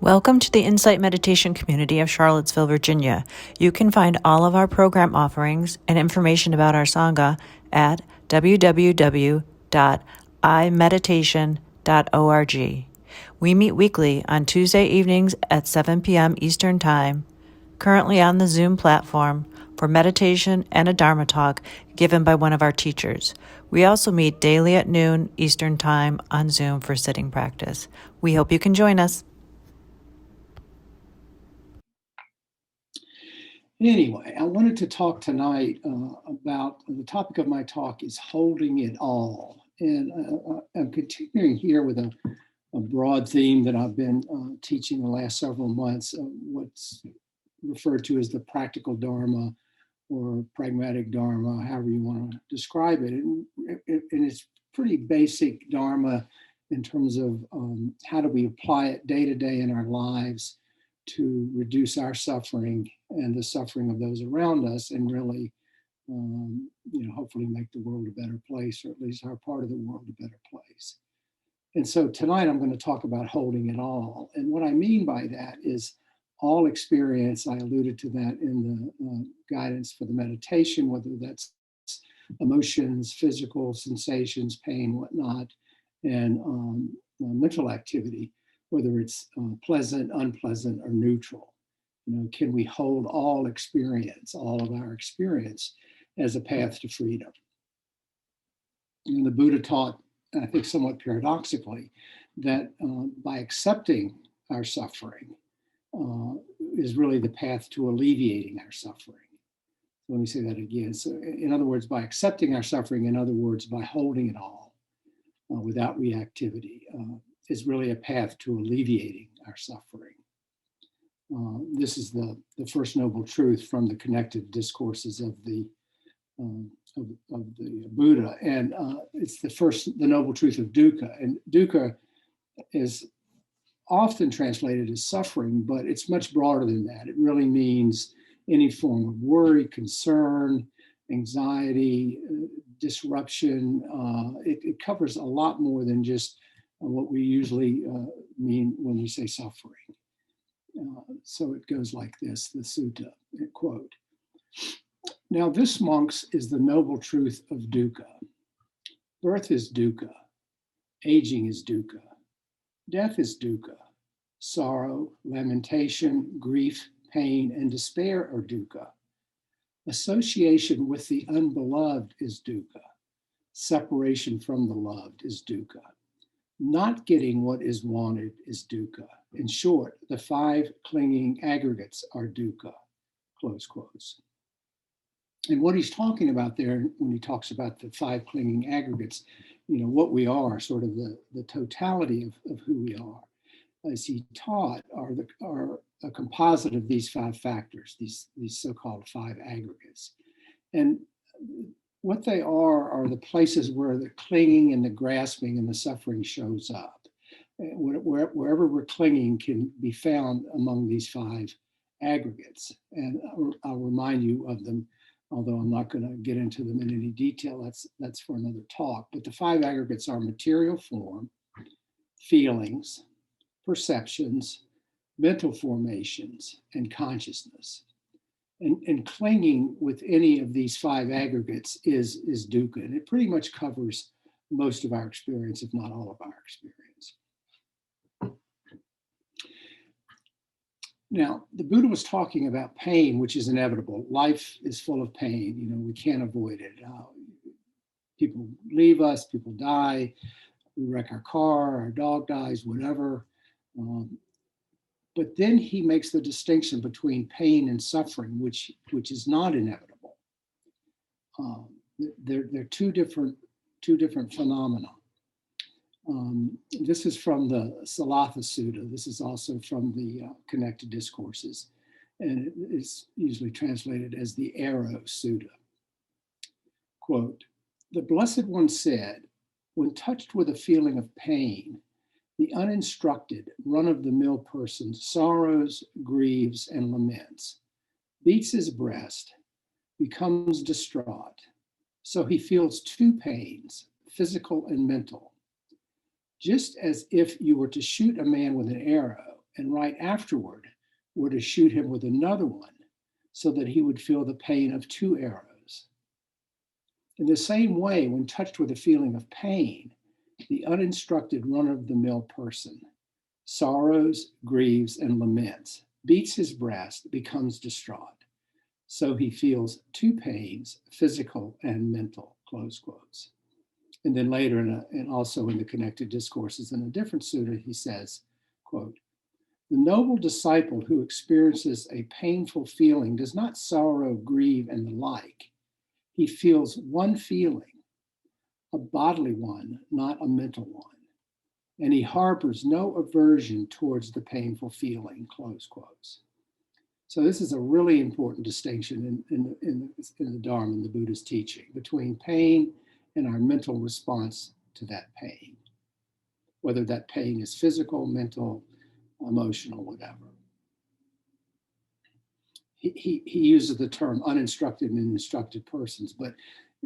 Welcome to the Insight Meditation community of Charlottesville, Virginia. You can find all of our program offerings and information about our Sangha at www.imeditation.org. We meet weekly on Tuesday evenings at 7 p.m. Eastern Time, currently on the Zoom platform for meditation and a Dharma talk given by one of our teachers. We also meet daily at noon Eastern Time on Zoom for sitting practice. We hope you can join us. Anyway, I wanted to talk tonight about the topic of my talk is holding it all. And I'm continuing here with a broad theme that I've been teaching the last several months, what's referred to as the Practical Dharma or Pragmatic Dharma, however you want to describe it. And it's pretty basic Dharma in terms of how do we apply it day to day in our lives to reduce our suffering and the suffering of those around us, and really, hopefully make the world a better place, or at least our part of the world a better place. And so tonight I'm going to talk about holding it all. And what I mean by that is all experience. I alluded to that in the guidance for the meditation, whether that's emotions, physical sensations, pain, whatnot, and mental activity, whether it's pleasant, unpleasant, or neutral. Can we hold all experience, all of our experience, as a path to freedom? And the Buddha taught, I think somewhat paradoxically, that by accepting our suffering is really the path to alleviating our suffering. Let me say that again. So in other words, by accepting our suffering, in other words, by holding it all without reactivity, is really a path to alleviating our suffering. This is the first noble truth from the connected discourses of the Buddha, and it's the noble truth of dukkha. And dukkha is often translated as suffering, but it's much broader than that. It really means any form of worry, concern, anxiety, disruption. It covers a lot more than just what we usually mean when we say suffering. So it goes like this, the sutta, quote, "Now this, monks, is the noble truth of dukkha. Birth is dukkha. Aging is dukkha. Death is dukkha. Sorrow, lamentation, grief, pain, and despair are dukkha. Association with the unbeloved is dukkha. Separation from the loved is dukkha. Not getting what is wanted is dukkha. In short, the 5 clinging aggregates are dukkha," close quotes. And what he's talking about there when he talks about the 5 clinging aggregates, what we are, sort of the totality of who we are, as he taught, are a composite of these 5 factors, these so-called 5 aggregates. And what they are the places where the clinging and the grasping and the suffering shows up. Wherever we're clinging can be found among these 5 aggregates. And I'll remind you of them, although I'm not going to get into them in any detail. That's for another talk. But the 5 aggregates are material form, feelings, perceptions, mental formations, and consciousness. And clinging with any of these 5 aggregates is dukkha. And it pretty much covers most of our experience, if not all of our experience. Now, the Buddha was talking about pain, which is inevitable. Life is full of pain. We can't avoid it. People leave us, people die, we wreck our car, our dog dies, whatever. But then he makes the distinction between pain and suffering, which is not inevitable. They're two different phenomena. This is from the Salatha Sutta. This is also from the Connected Discourses, and it is usually translated as the Arrow Sutta. Quote, "The Blessed One said, when touched with a feeling of pain, the uninstructed, run-of-the-mill person sorrows, grieves, and laments, beats his breast, becomes distraught. So he feels 2 pains, physical and mental. Just as if you were to shoot a man with an arrow, and right afterward were to shoot him with another one so that he would feel the pain of 2 arrows. In the same way, when touched with a feeling of pain, the uninstructed run-of-the-mill person sorrows, grieves, and laments, beats his breast, becomes distraught. So he feels 2 pains, physical and mental, close quotes. And then later, and also in the Connected Discourses in a different sutta, he says, quote, the noble disciple who experiences a painful feeling does not sorrow, grieve, and the like. He feels one feeling, a bodily one, not a mental one. And he harbors no aversion towards the painful feeling, close quotes. So this is a really important distinction in the Dharma, in the Buddha's teaching, between pain and our mental response to that pain, whether that pain is physical, mental, emotional, whatever. He uses the term uninstructed and instructed persons, but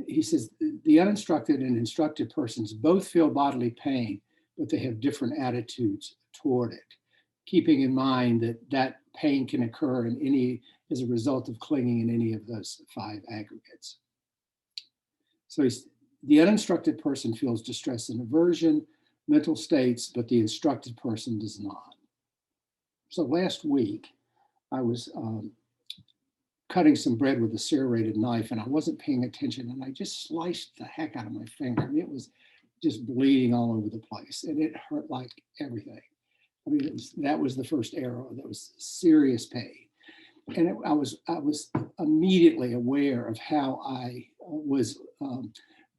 he says the uninstructed and instructed persons both feel bodily pain, but they have different attitudes toward it, keeping in mind that that pain can occur in any as a result of clinging in any of those 5 aggregates. So the uninstructed person feels distress and aversion, mental states, but the instructed person does not. So last week, I was cutting some bread with a serrated knife, and I wasn't paying attention, and I just sliced the heck out of my finger. I mean, it was just bleeding all over the place, and it hurt like everything. I mean, that was the first arrow. That was serious pain, and I was immediately aware of how I was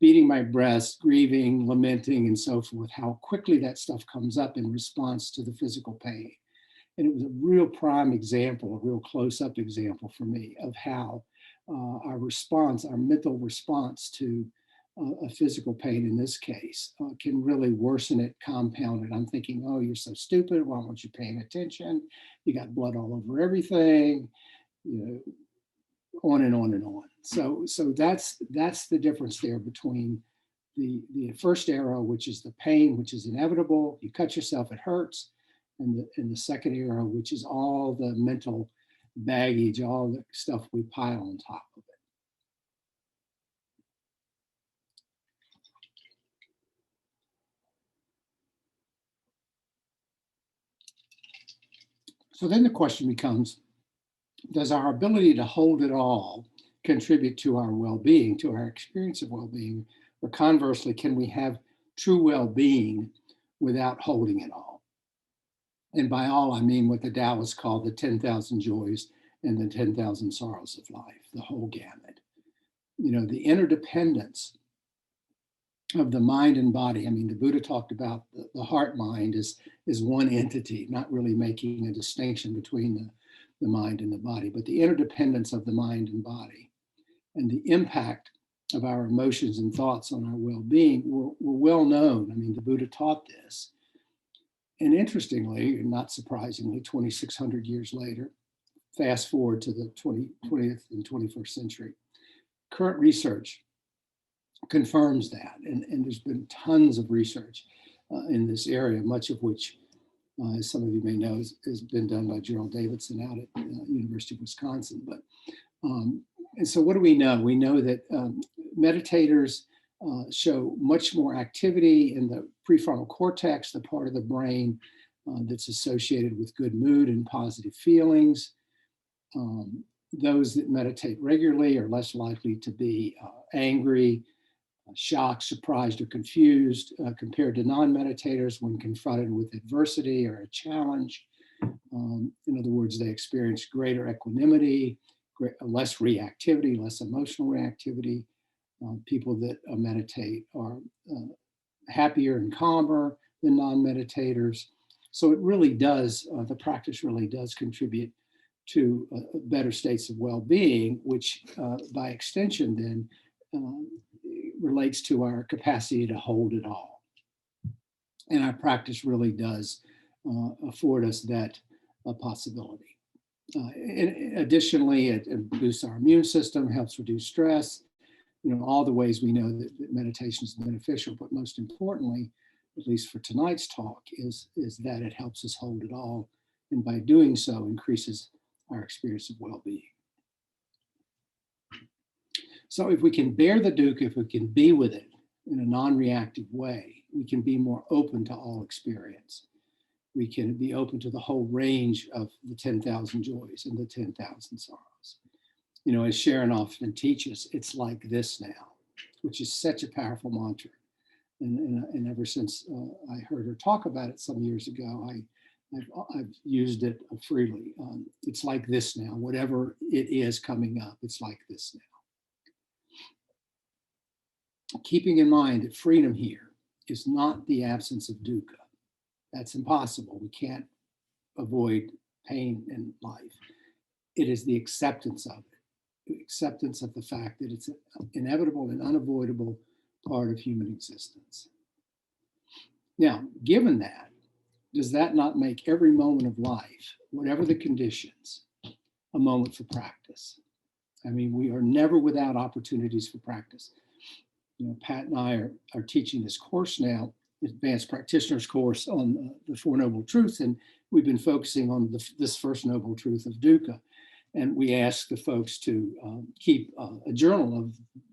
beating my breast, grieving, lamenting, and so forth. How quickly that stuff comes up in response to the physical pain. And it was a real prime example, a real close-up example for me of how our response, our mental response to a physical pain in this case, can really worsen it, compound it. I'm thinking, oh, you're so stupid. Why aren't you paying attention? You got blood all over everything, you know, on and on and on. So that's the difference there between the first arrow, which is the pain, which is inevitable. You cut yourself, it hurts. And the second arrow, which is all the mental baggage, all the stuff we pile on top of it. So then the question becomes, does our ability to hold it all contribute to our well-being, to our experience of well-being? Or conversely, can we have true well-being without holding it all? And by all, I mean what the Taoists call the 10,000 joys and the 10,000 sorrows of life, the whole gamut. You know, the interdependence of the mind and body. I mean, the Buddha talked about the heart mind is one entity, not really making a distinction between the mind and the body, but the interdependence of the mind and body and the impact of our emotions and thoughts on our well-being were well known. I mean, the Buddha taught this. And interestingly, and not surprisingly, 2,600 years later, fast forward to the 20th and 21st century, current research confirms that. And there's been tons of research in this area, much of which, as some of you may know, has been done by Gerald Davidson out at University of Wisconsin. But and so what do we know? We know that meditators show much more activity in the prefrontal cortex, the part of the brain that's associated with good mood and positive feelings. Those that meditate regularly are less likely to be angry, shocked, surprised, or confused compared to non-meditators when confronted with adversity or a challenge. In other words, they experience greater equanimity, less reactivity, less emotional reactivity. People that meditate are happier and calmer than non-meditators. So it really does, the practice really does contribute to better states of well-being, which by extension then relates to our capacity to hold it all. And our practice really does afford us that possibility. Additionally, it boosts our immune system, helps reduce stress, you know, all the ways we know that meditation is beneficial, but most importantly, at least for tonight's talk, is that it helps us hold it all and by doing so increases our experience of well-being. So if we can bear the dukkha, if we can be with it in a non-reactive way, we can be more open to all experience. We can be open to the whole range of the 10,000 joys and the 10,000 sorrows. You know, as Sharon often teaches, it's like this now, which is such a powerful mantra. And ever since I heard her talk about it some years ago, I've used it freely. It's like this now. Whatever it is coming up, it's like this now. Keeping in mind that freedom here is not the absence of dukkha. That's impossible. We can't avoid pain in life. It is the acceptance of it, the acceptance of the fact that it's an inevitable and unavoidable part of human existence. Now, given that, does that not make every moment of life, whatever the conditions, a moment for practice? I mean, we are never without opportunities for practice. You know, Pat and I are teaching this course now, advanced practitioner's course on the Four Noble Truths, and we've been focusing on this first noble truth of dukkha. And we ask the folks to keep a journal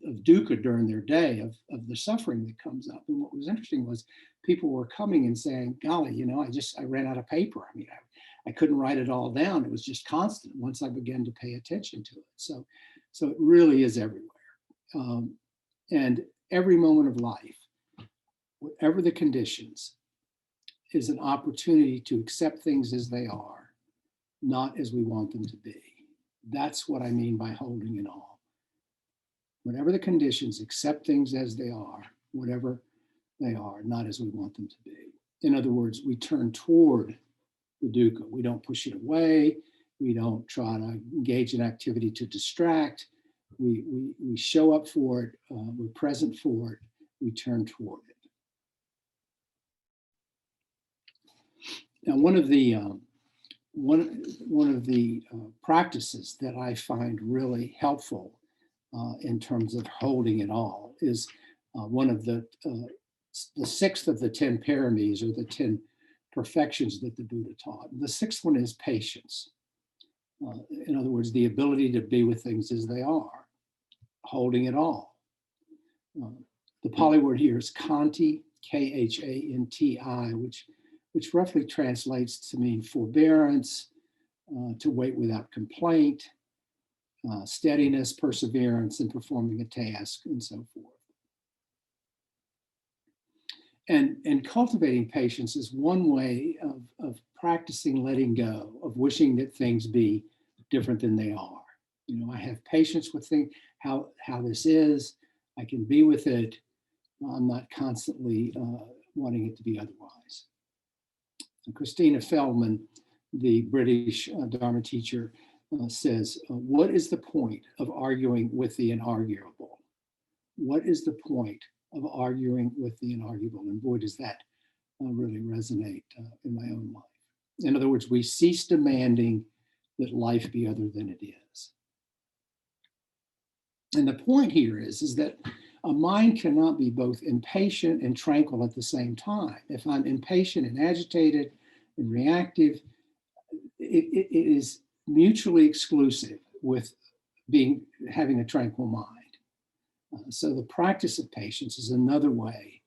of dukkha during their day, of the suffering that comes up. And what was interesting was people were coming and saying, golly, you know, I ran out of paper. I mean, I couldn't write it all down. It was just constant once I began to pay attention to it. So it really is everywhere. And every moment of life, whatever the conditions, is an opportunity to accept things as they are, not as we want them to be. That's what I mean by holding it all. Whatever the conditions, accept things as they are, whatever they are, not as we want them to be. In other words, we turn toward the dukkha. We don't push it away. We don't try to engage in activity to distract. We show up for it. We're present for it. We turn toward it. Now, one of the practices that I find really helpful in terms of holding it all is one of the sixth of the 10 paramis, or the 10 perfections that the Buddha taught. The sixth one is patience. In other words, the ability to be with things as they are, holding it all. The Pali word here is khanti, Khanti, which roughly translates to mean forbearance, to wait without complaint, steadiness, perseverance in performing a task, and so forth. And cultivating patience is one way of practicing letting go, of wishing that things be different than they are. You know, I have patience with how this is. I can be with it. I'm not constantly wanting it to be otherwise. And Christina Feldman, the British Dharma teacher, says, what is the point of arguing with the inarguable? What is the point of arguing with the inarguable? And boy, does that really resonate in my own life. In other words, we cease demanding that life be other than it is. And the point here is that a mind cannot be both impatient and tranquil at the same time. If I'm impatient and agitated and reactive, it is mutually exclusive with having a tranquil mind. So the practice of patience is another way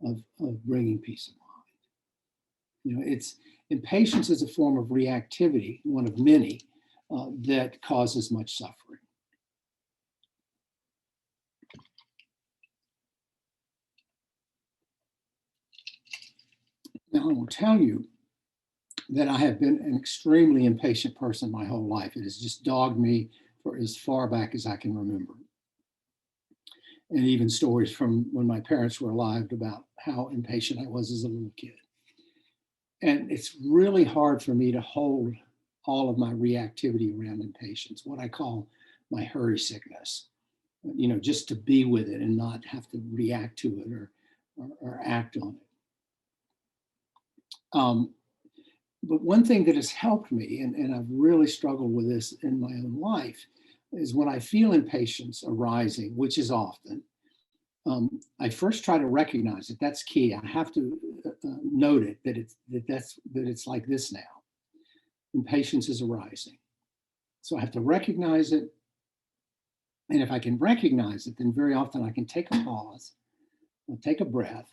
of bringing peace of mind. You know, impatience is a form of reactivity, one of many, that causes much suffering. Now, I will tell you that I have been an extremely impatient person my whole life. It has just dogged me for as far back as I can remember. And even stories from when my parents were alive about how impatient I was as a little kid. And it's really hard for me to hold all of my reactivity around impatience, what I call my hurry sickness. You know, just to be with it and not have to react to it or act on it. But one thing that has helped me, and I've really struggled with this in my own life, is when I feel impatience arising, which is often, I first try to recognize it. That's key. I have to note it, that it's like this now. impatience is arising. So I have to recognize it. And if I can recognize it, then very often I can take a pause, I'll take a breath,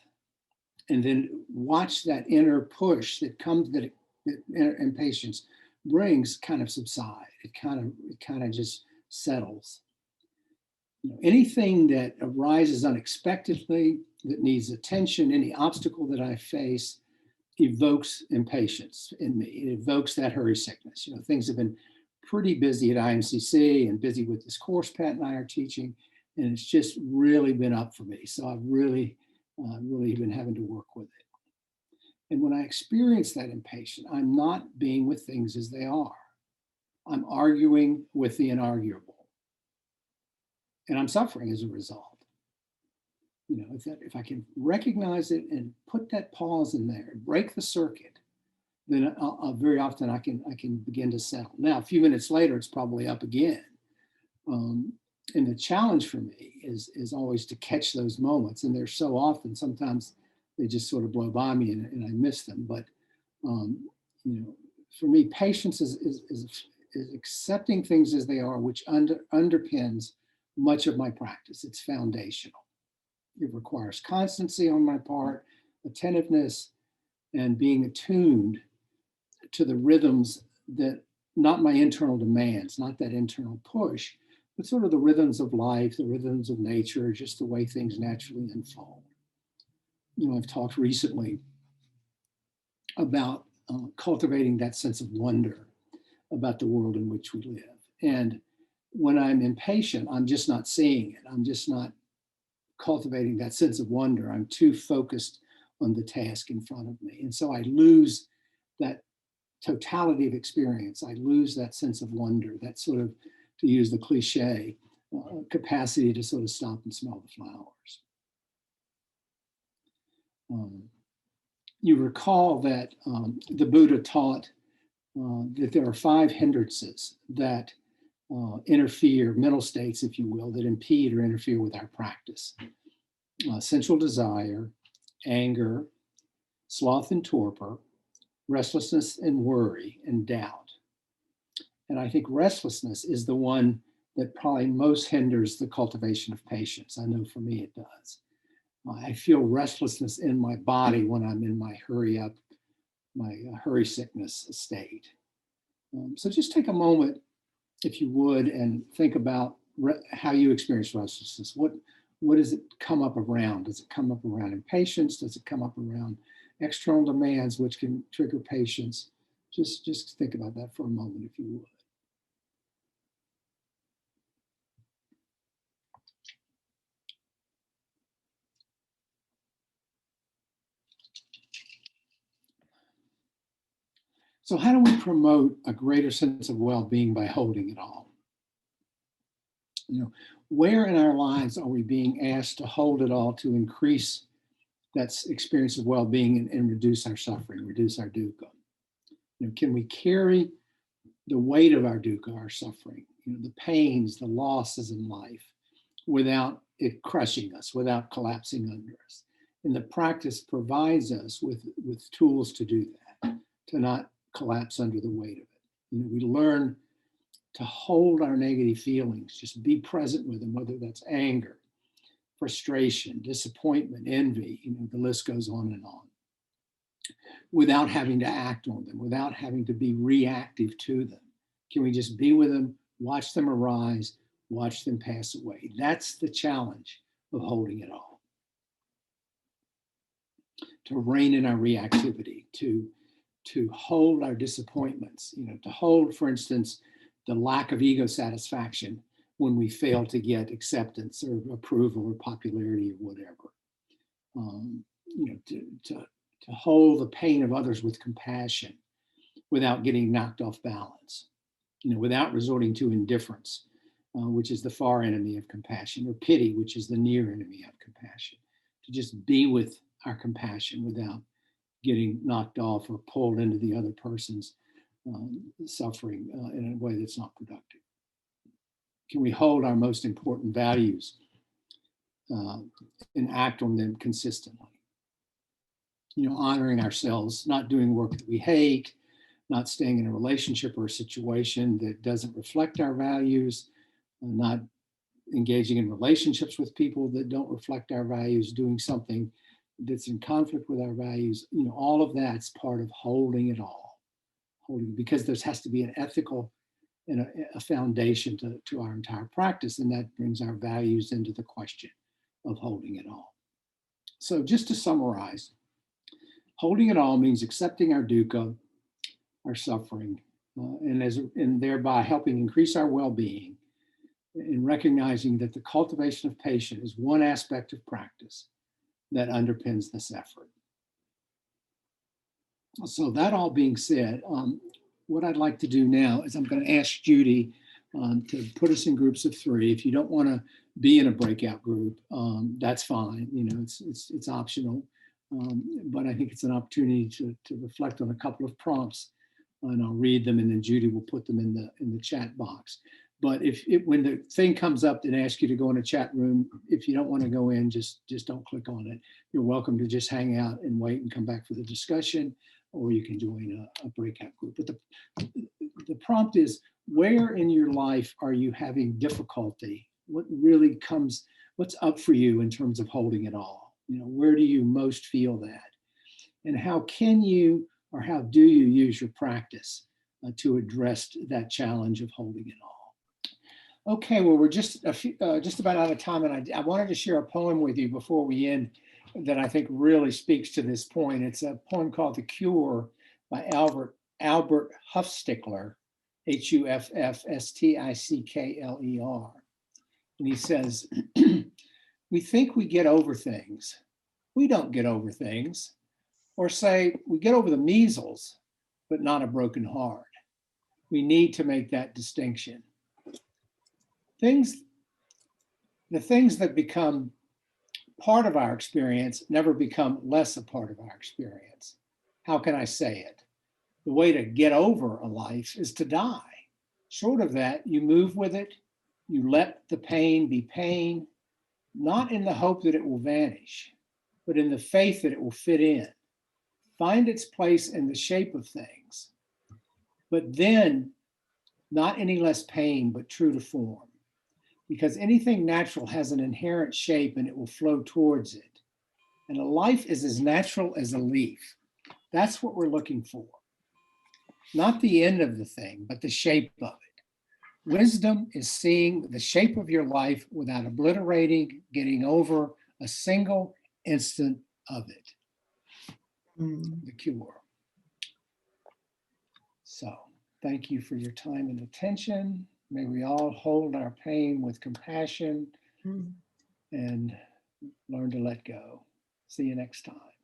and then watch that inner push that comes, that impatience brings, kind of subside. It kind of just settles. Anything that arises unexpectedly, that needs attention, any obstacle that I face, evokes impatience in me. It evokes that hurry sickness. Things have been pretty busy at IMCC and busy with this course Pat and I are teaching, and it's just really been up for me. So I've really been having to work with it. And when I experience that impatience, I'm not being with things as they are. I'm arguing with the inarguable. And I'm suffering as a result. If I can recognize it and put that pause in there, break the circuit, then very often I can begin to settle. Now, a few minutes later, it's probably up again. And the challenge for me is always to catch those moments. And they're so often, sometimes they just sort of blow by me and I miss them. But, for me, patience is accepting things as they are, which underpins much of my practice. It's foundational. It requires constancy on my part, attentiveness, and being attuned to the rhythms that, not my internal demands, not that internal push, but sort of the rhythms of life, the rhythms of nature, just the way things naturally unfold. I've talked recently about cultivating that sense of wonder about the world in which we live. And when I'm impatient, I'm just not seeing it. I'm just not cultivating that sense of wonder. I'm too focused on the task in front of me. And so I lose that totality of experience. I lose that sense of wonder, that sort of, to use the cliche, capacity to sort of stop and smell the flowers. You recall that the Buddha taught that there are 5 hindrances that interfere, mental states, if you will, that impede or interfere with our practice. Sensual desire, anger, sloth and torpor, restlessness and worry, and doubt. And I think restlessness is the one that probably most hinders the cultivation of patience. I know for me it does. I feel restlessness in my body when I'm in my hurry sickness state. So just take a moment, if you would, and think about how you experience restlessness. What does it come up around? Does it come up around impatience? Does it come up around external demands, which can trigger patience? Just think about that for a moment, if you would. So how do we promote a greater sense of well-being by holding it all? Where in our lives are we being asked to hold it all to increase that experience of well-being and reduce our suffering, reduce our dukkha? Can we carry the weight of our dukkha, our suffering, the pains, the losses in life, without it crushing us, without collapsing under us? And the practice provides us with tools to do that, to not collapse under the weight of it. We learn to hold our negative feelings, just be present with them, whether that's anger, frustration, disappointment, envy, the list goes on and on, without having to act on them, without having to be reactive to them. Can we just be with them, watch them arise, watch them pass away? That's the challenge of holding it all. To rein in our reactivity, to hold our disappointments, to hold, for instance, the lack of ego satisfaction when we fail to get acceptance or approval or popularity or whatever. To hold the pain of others with compassion without getting knocked off balance, without resorting to indifference, which is the far enemy of compassion, or pity, which is the near enemy of compassion. To just be with our compassion without getting knocked off or pulled into the other person's suffering in a way that's not productive. Can we hold our most important values and act on them consistently? Honoring ourselves, not doing work that we hate, not staying in a relationship or a situation that doesn't reflect our values, not engaging in relationships with people that don't reflect our values, doing something that's in conflict with our values. All of that's part of holding it all. Because there has to be an ethical and a foundation to our entire practice, and that brings our values into the question of holding it all. So just to summarize, holding it all means accepting our dukkha, our suffering, and thereby helping increase our well-being, in recognizing that the cultivation of patience is one aspect of practice that underpins this effort. So that all being said, what I'd like to do now is I'm going to ask Judy to put us in groups of 3. If you don't want to be in a breakout group, that's fine. It's optional. But I think it's an opportunity to reflect on a couple of prompts, and I'll read them, and then Judy will put them in the chat box. But when the thing comes up that asks you to go in a chat room, if you don't want to go in, just don't click on it. You're welcome to just hang out and wait and come back for the discussion, or you can join a breakout group. But the prompt is, where in your life are you having difficulty? What's up for you in terms of holding it all? Where do you most feel that? And how can you, or how do you use your practice to address that challenge of holding it all? Okay, well, we're just about out of time, and I wanted to share a poem with you before we end that I think really speaks to this point. It's a poem called "The Cure" by Albert Huffstickler, Huffstickler. And he says, "We think we get over things. We don't get over things. Or say, we get over the measles, but not a broken heart. We need to make that distinction. The things that become part of our experience never become less a part of our experience. How can I say it? The way to get over a life is to die. Short of that, you move with it. You let the pain be pain, not in the hope that it will vanish, but in the faith that it will fit in, find its place in the shape of things, but then not any less pain, but true to form. Because anything natural has an inherent shape and it will flow towards it. And a life is as natural as a leaf. That's what we're looking for. Not the end of the thing, but the shape of it. Wisdom is seeing the shape of your life without obliterating, getting over a single instant of it. The Cure. So, thank you for your time and attention. May we all hold our pain with compassion and learn to let go. See you next time.